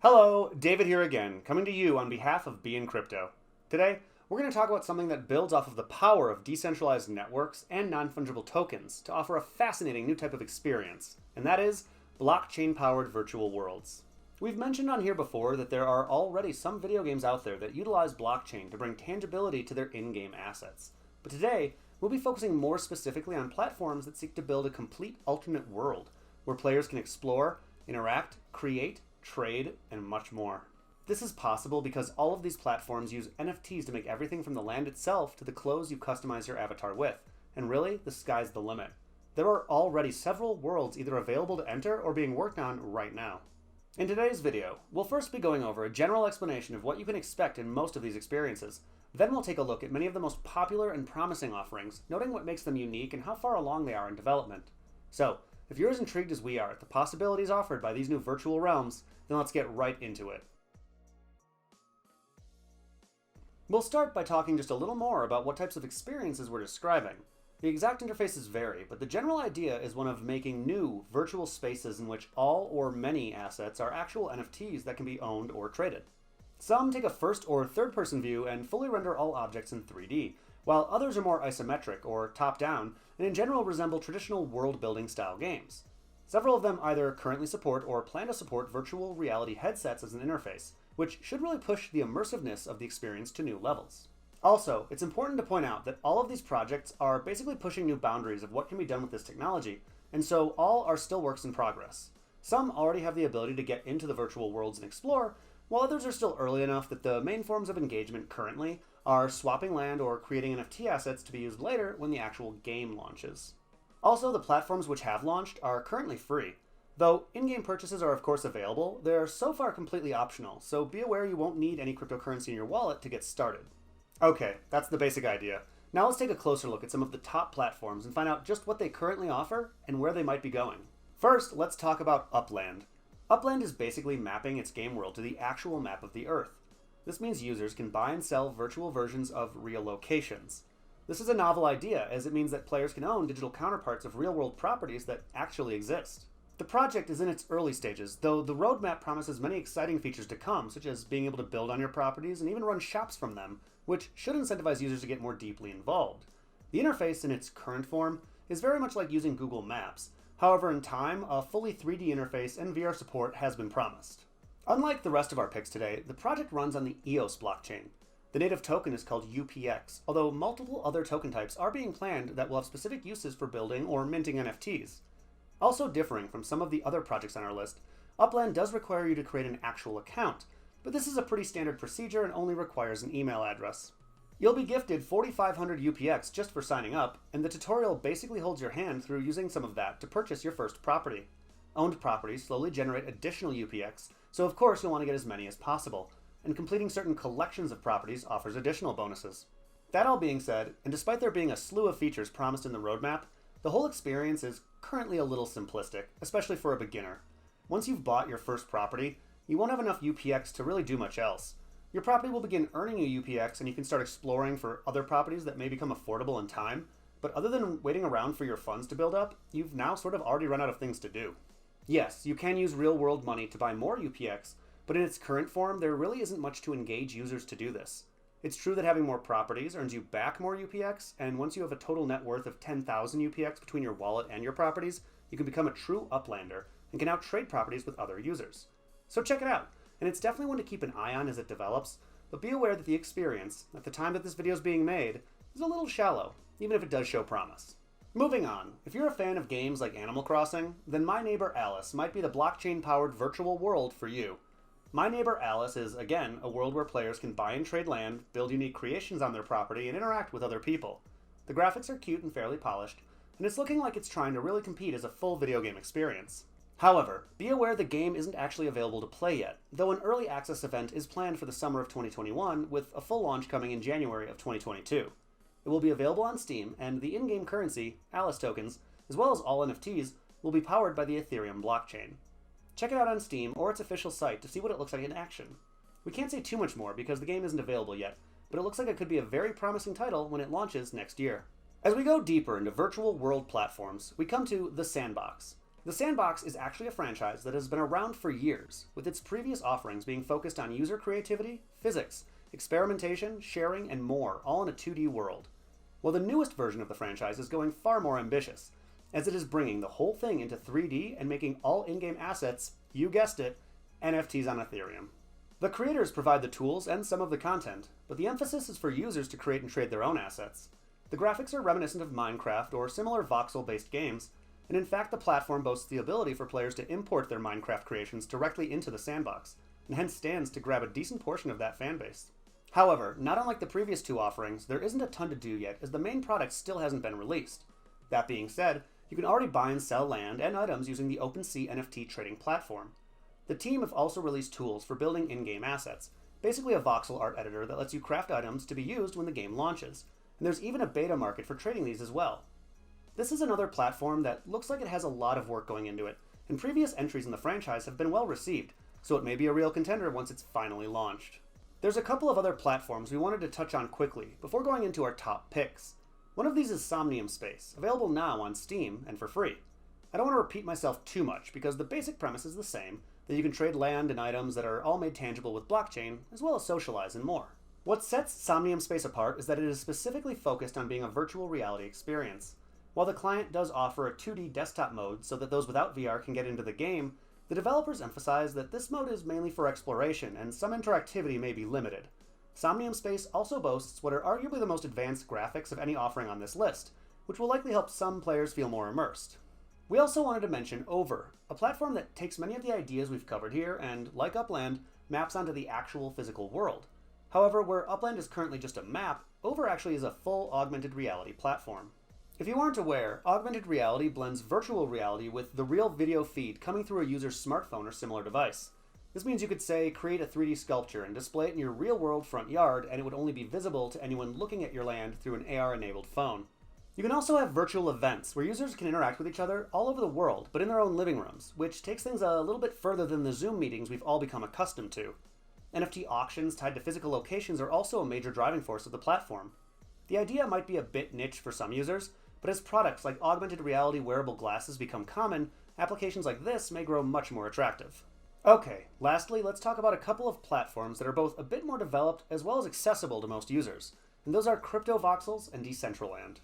Hello, David here again, coming to you on behalf of Be in Crypto. Today, we're going to talk about something that builds off of the power of decentralized networks and non-fungible tokens to offer a fascinating new type of experience, and that is blockchain-powered virtual worlds. We've mentioned on here before that there are already some video games out there that utilize blockchain to bring tangibility to their in-game assets. But today, we'll be focusing more specifically on platforms that seek to build a complete alternate world, where players can explore, interact, create, trade, and much more. This is possible because all of these platforms use NFTs to make everything from the land itself to the clothes you customize your avatar with. And really, the sky's the limit. There are already several worlds either available to enter or being worked on right now. In today's video, we'll first be going over a general explanation of what you can expect in most of these experiences. Then we'll take a look at many of the most popular and promising offerings, noting what makes them unique and how far along they are in development. So, if you're as intrigued as we are at the possibilities offered by these new virtual realms, then let's get right into it. We'll start by talking just a little more about what types of experiences we're describing. The exact interfaces vary, but the general idea is one of making new virtual spaces in which all or many assets are actual NFTs that can be owned or traded. Some take a first or third-person view and fully render all objects in 3D, while others are more isometric or top-down and in general resemble traditional world-building style games. Several of them either currently support or plan to support virtual reality headsets as an interface, which should really push the immersiveness of the experience to new levels. Also, it's important to point out that all of these projects are basically pushing new boundaries of what can be done with this technology, and so all are still works in progress. Some already have the ability to get into the virtual worlds and explore, while others are still early enough that the main forms of engagement currently are swapping land or creating NFT assets to be used later when the actual game launches. Also, the platforms which have launched are currently free. Though in-game purchases are of course available, they're so far completely optional, so be aware you won't need any cryptocurrency in your wallet to get started. Okay, that's the basic idea. Now let's take a closer look at some of the top platforms and find out just what they currently offer and where they might be going. First, let's talk about Upland. Upland is basically mapping its game world to the actual map of the Earth. This means users can buy and sell virtual versions of real locations. This is a novel idea, as it means that players can own digital counterparts of real-world properties that actually exist. The project is in its early stages, though the roadmap promises many exciting features to come, such as being able to build on your properties and even run shops from them, which should incentivize users to get more deeply involved. The interface in its current form is very much like using Google Maps. However, in time, a fully 3D interface and VR support has been promised. Unlike the rest of our picks today, the project runs on the EOS blockchain. The native token is called UPX, although multiple other token types are being planned that will have specific uses for building or minting NFTs. Also differing from some of the other projects on our list, Upland does require you to create an actual account, but this is a pretty standard procedure and only requires an email address. You'll be gifted 4,500 UPX just for signing up, and the tutorial basically holds your hand through using some of that to purchase your first property. Owned properties slowly generate additional UPX, so of course you'll want to get as many as possible, and completing certain collections of properties offers additional bonuses. That all being said, and despite there being a slew of features promised in the roadmap, the whole experience is currently a little simplistic, especially for a beginner. Once you've bought your first property, you won't have enough UPX to really do much else. Your property will begin earning you UPX and you can start exploring for other properties that may become affordable in time, but other than waiting around for your funds to build up, you've now sort of already run out of things to do. Yes, you can use real-world money to buy more UPX, but in its current form, there really isn't much to engage users to do this. It's true that having more properties earns you back more UPX, and once you have a total net worth of 10,000 UPX between your wallet and your properties, you can become a true Uplander and can now trade properties with other users. So check it out, and it's definitely one to keep an eye on as it develops, but be aware that the experience, at the time that this video is being made, is a little shallow, even if it does show promise. Moving on, if you're a fan of games like Animal Crossing, then My Neighbor Alice might be the blockchain-powered virtual world for you. My Neighbor Alice is, again, a world where players can buy and trade land, build unique creations on their property, and interact with other people. The graphics are cute and fairly polished, and it's looking like it's trying to really compete as a full video game experience. However, be aware the game isn't actually available to play yet, though an early access event is planned for the summer of 2021, with a full launch coming in January of 2022. It will be available on Steam, and the in-game currency, Alice tokens, as well as all NFTs, will be powered by the Ethereum blockchain. Check it out on Steam or its official site to see what it looks like in action. We can't say too much more because the game isn't available yet, but it looks like it could be a very promising title when it launches next year. As we go deeper into virtual world platforms, we come to the Sandbox. The Sandbox is actually a franchise that has been around for years, with its previous offerings being focused on user creativity, physics, experimentation, sharing, and more, all in a 2D world. While the newest version of the franchise is going far more ambitious, as it is bringing the whole thing into 3D and making all in-game assets, you guessed it, NFTs on Ethereum. The creators provide the tools and some of the content, but the emphasis is for users to create and trade their own assets. The graphics are reminiscent of Minecraft or similar voxel-based games, and in fact the platform boasts the ability for players to import their Minecraft creations directly into the Sandbox, and hence stands to grab a decent portion of that fanbase. However, not unlike the previous two offerings, there isn't a ton to do yet as the main product still hasn't been released. That being said, you can already buy and sell land and items using the OpenSea NFT trading platform. The team have also released tools for building in-game assets, basically a voxel art editor that lets you craft items to be used when the game launches, and there's even a beta market for trading these as well. This is another platform that looks like it has a lot of work going into it, and previous entries in the franchise have been well received, so it may be a real contender once it's finally launched. There's a couple of other platforms we wanted to touch on quickly before going into our top picks. One of these is Somnium Space, available now on Steam and for free. I don't want to repeat myself too much because the basic premise is the same, that you can trade land and items that are all made tangible with blockchain, as well as socialize and more. What sets Somnium Space apart is that it is specifically focused on being a virtual reality experience. While the client does offer a 2D desktop mode so that those without VR can get into the game, the developers emphasize that this mode is mainly for exploration and some interactivity may be limited. Somnium Space also boasts what are arguably the most advanced graphics of any offering on this list, which will likely help some players feel more immersed. We also wanted to mention Over, a platform that takes many of the ideas we've covered here and, like Upland, maps onto the actual physical world. However, where Upland is currently just a map, Over actually is a full augmented reality platform. If you aren't aware, augmented reality blends virtual reality with the real video feed coming through a user's smartphone or similar device. This means you could, say, create a 3D sculpture and display it in your real-world front yard, and it would only be visible to anyone looking at your land through an AR-enabled phone. You can also have virtual events where users can interact with each other all over the world, but in their own living rooms, which takes things a little bit further than the Zoom meetings we've all become accustomed to. NFT auctions tied to physical locations are also a major driving force of the platform. The idea might be a bit niche for some users, but as products like augmented reality wearable glasses become common, applications like this may grow much more attractive. Okay, lastly, let's talk about a couple of platforms that are both a bit more developed as well as accessible to most users, and those are Cryptovoxels and Decentraland.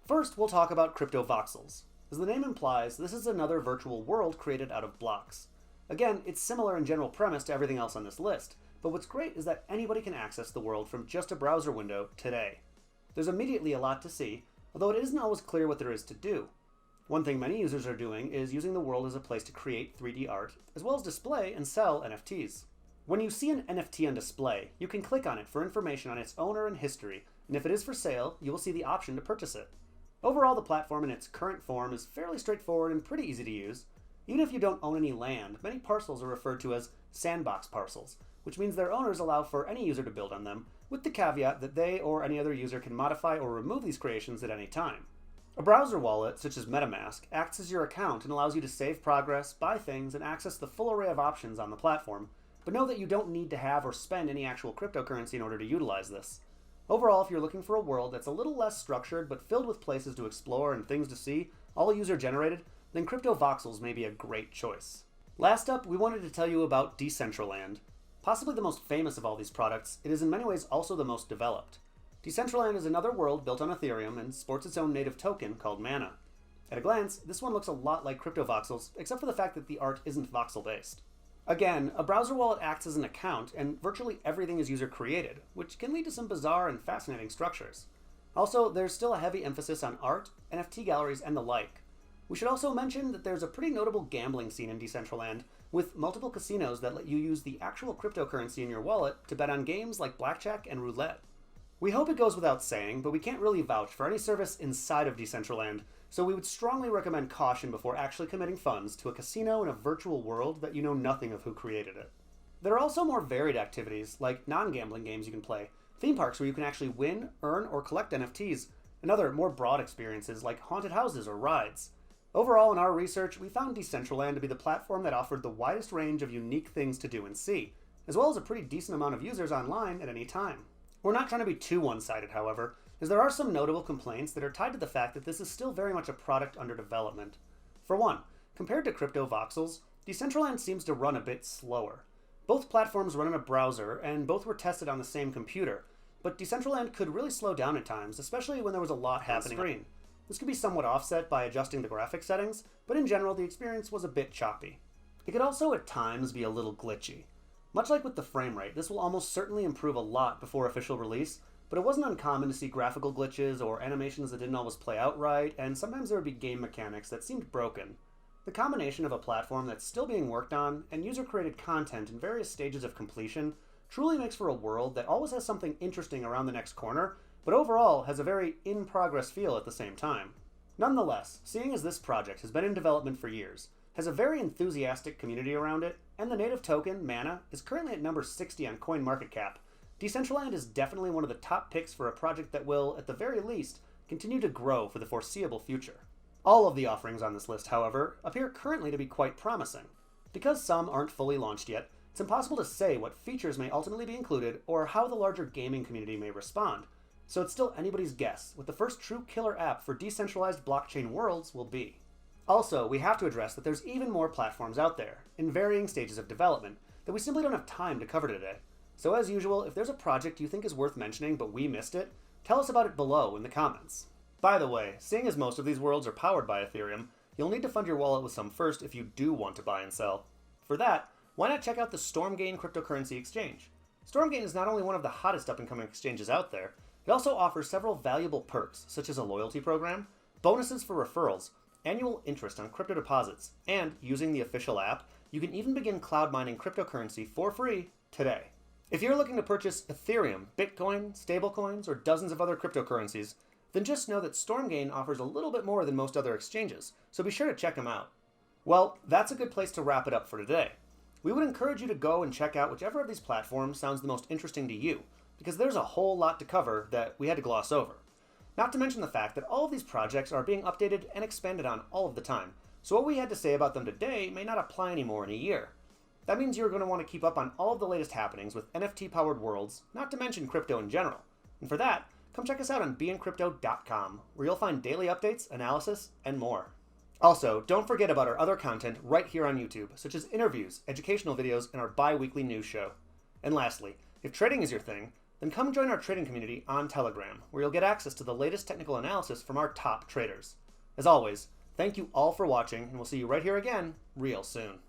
First, we'll talk about Cryptovoxels. As the name implies, this is another virtual world created out of blocks. Again, it's similar in general premise to everything else on this list, but what's great is that anybody can access the world from just a browser window today. There's immediately a lot to see, although it isn't always clear what there is to do. One thing many users are doing is using the world as a place to create 3D art, as well as display and sell NFTs. When you see an NFT on display, you can click on it for information on its owner and history, and if it is for sale, you will see the option to purchase it. Overall, the platform in its current form is fairly straightforward and pretty easy to use. Even if you don't own any land, many parcels are referred to as Sandbox parcels, which means their owners allow for any user to build on them, with the caveat that they or any other user can modify or remove these creations at any time. A browser wallet, such as MetaMask, acts as your account and allows you to save progress, buy things, and access the full array of options on the platform, but know that you don't need to have or spend any actual cryptocurrency in order to utilize this. Overall, if you're looking for a world that's a little less structured but filled with places to explore and things to see, all user-generated, then Cryptovoxels may be a great choice. Last up, we wanted to tell you about Decentraland. Possibly the most famous of all these products, it is in many ways also the most developed. Decentraland is another world built on Ethereum and sports its own native token called Mana. At a glance, this one looks a lot like Cryptovoxels, except for the fact that the art isn't voxel-based. Again, a browser wallet acts as an account, and virtually everything is user-created, which can lead to some bizarre and fascinating structures. Also, there's still a heavy emphasis on art, NFT galleries, and the like. We should also mention that there's a pretty notable gambling scene in Decentraland, with multiple casinos that let you use the actual cryptocurrency in your wallet to bet on games like blackjack and roulette. We hope it goes without saying, but we can't really vouch for any service inside of Decentraland, so we would strongly recommend caution before actually committing funds to a casino in a virtual world that you know nothing of who created it. There are also more varied activities, like non-gambling games you can play, theme parks where you can actually win, earn, or collect NFTs, and other more broad experiences like haunted houses or rides. Overall, in our research, we found Decentraland to be the platform that offered the widest range of unique things to do and see, as well as a pretty decent amount of users online at any time. We're not trying to be too one-sided, however, as there are some notable complaints that are tied to the fact that this is still very much a product under development. For one, Compared to Cryptovoxels, Decentraland seems to run a bit slower. Both platforms run in a browser, and both were tested on the same computer, but Decentraland could really slow down at times, especially when there was a lot happening on the screen. This could be somewhat offset by adjusting the graphic settings, but in general the experience was a bit choppy. It could also at times be a little glitchy. Much like with the frame rate, this will almost certainly improve a lot before official release, but it wasn't uncommon to see graphical glitches or animations that didn't always play out right, and sometimes there would be game mechanics that seemed broken. The combination of a platform that's still being worked on and user-created content in various stages of completion truly makes for a world that always has something interesting around the next corner, but overall has a very in-progress feel at the same time. Nonetheless, seeing as this project has been in development for years, has a very enthusiastic community around it, and the native token, Mana, is currently at number 60 on CoinMarketCap, Decentraland is definitely one of the top picks for a project that will, at the very least, continue to grow for the foreseeable future. All of the offerings on this list, however, appear currently to be quite promising. Because some aren't fully launched yet, it's impossible to say what features may ultimately be included or how the larger gaming community may respond, so it's still anybody's guess what the first true killer app for decentralized blockchain worlds will be. Also, we have to address that there's even more platforms out there, in varying stages of development, that we simply don't have time to cover today. So as usual, if there's a project you think is worth mentioning but we missed it, tell us about it below in the comments. By the way, seeing as most of these worlds are powered by Ethereum, you'll need to fund your wallet with some first if you do want to buy and sell. For that, why not check out the Stormgain cryptocurrency exchange? Stormgain is not only one of the hottest up-and-coming exchanges out there, it also offers several valuable perks, such as a loyalty program, bonuses for referrals, annual interest on crypto deposits, and, using the official app, you can even begin cloud mining cryptocurrency for free today. If you're looking to purchase Ethereum, Bitcoin, stablecoins, or dozens of other cryptocurrencies, then just know that Stormgain offers a little bit more than most other exchanges, so be sure to check them out. Well, that's a good place to wrap it up for today. We would encourage you to go and check out whichever of these platforms sounds the most interesting to you, because there's a whole lot to cover that we had to gloss over. Not to mention the fact that all of these projects are being updated and expanded on all of the time, so what we had to say about them today may not apply anymore in a year. That means you're going to want to keep up on all of the latest happenings with NFT-powered worlds, not to mention crypto in general. And for that, come check us out on beincrypto.com, where you'll find daily updates, analysis, and more. Also, don't forget about our other content right here on YouTube, such as interviews, educational videos, and our bi-weekly news show. And lastly, if trading is your thing, then come join our trading community on Telegram, where you'll get access to the latest technical analysis from our top traders. As always, thank you all for watching, and we'll see you right here again real soon.